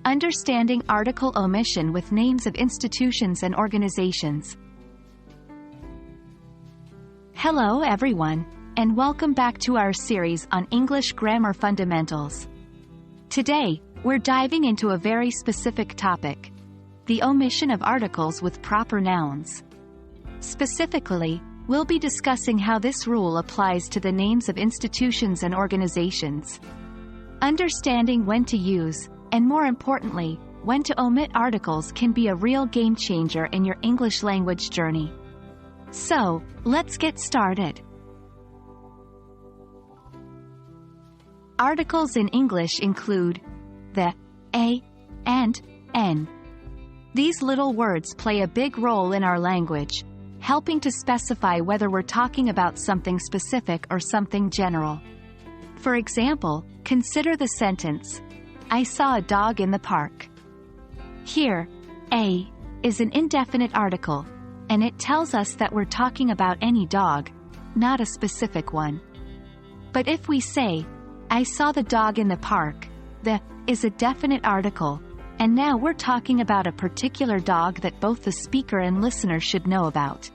Understanding article omission with names of institutions and organizations. Hello everyone, and welcome back to our series on English Grammar Fundamentals. Today, we're diving into a very specific topic: the omission of articles with proper nouns. Specifically, we'll be discussing how this rule applies to the names of institutions and organizations. Understanding when to use, and more importantly, when to omit articles can be a real game changer in your English language journey. So, let's get started. Articles in English include the, a, and, n. These little words play a big role in our language, helping to specify whether we're talking about something specific or something general. For example, consider the sentence, I saw a dog in the park. Here, a is an indefinite article, and it tells us that we're talking about any dog, not a specific one. But if we say, I saw the dog in the park, the is a definite article, and now we're talking about a particular dog that both the speaker and listener should know about.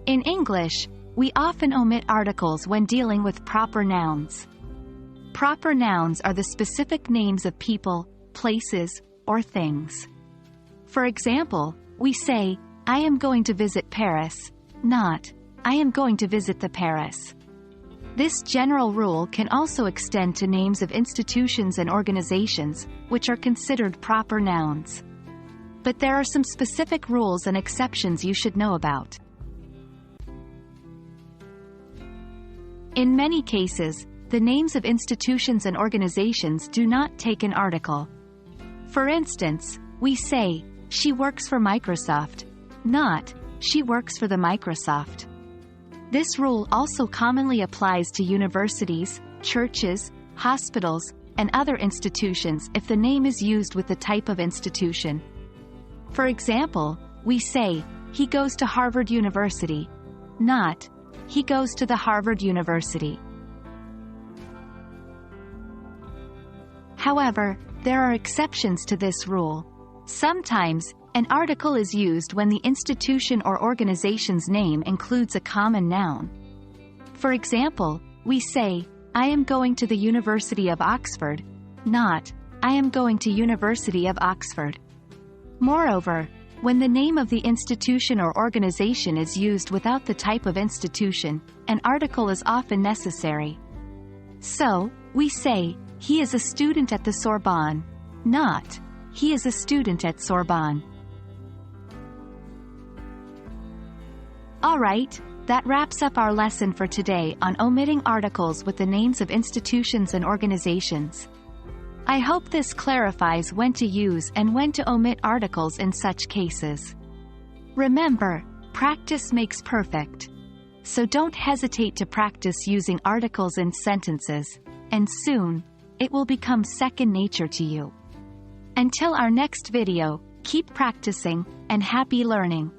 In English, we often omit articles when dealing with proper nouns. Proper nouns are the specific names of people, places, or things. For example, we say, I am going to visit Paris, not, I am going to visit the Paris. This general rule can also extend to names of institutions and organizations, which are considered proper nouns. But there are some specific rules and exceptions you should know about. In many cases, the names of institutions and organizations do not take an article. For instance, we say, she works for Microsoft, not, she works for the Microsoft. This rule also commonly applies to universities, churches, hospitals, and other institutions if the name is used with the type of institution. For example, we say, he goes to Harvard University, not, he goes to the Harvard University. However, there are exceptions to this rule. Sometimes, an article is used when the institution or organization's name includes a common noun. For example, we say, I am going to the University of Oxford, not, I am going to University of Oxford. Moreover, when the name of the institution or organization is used without the type of institution, an article is often necessary. So, we say, he is a student at the Sorbonne, not, he is a student at Sorbonne. Alright, that wraps up our lesson for today on omitting articles with the names of institutions and organizations. I hope this clarifies when to use and when to omit articles in such cases. Remember, practice makes perfect. So don't hesitate to practice using articles in sentences, and soon, it will become second nature to you. Until our next video, keep practicing, and happy learning.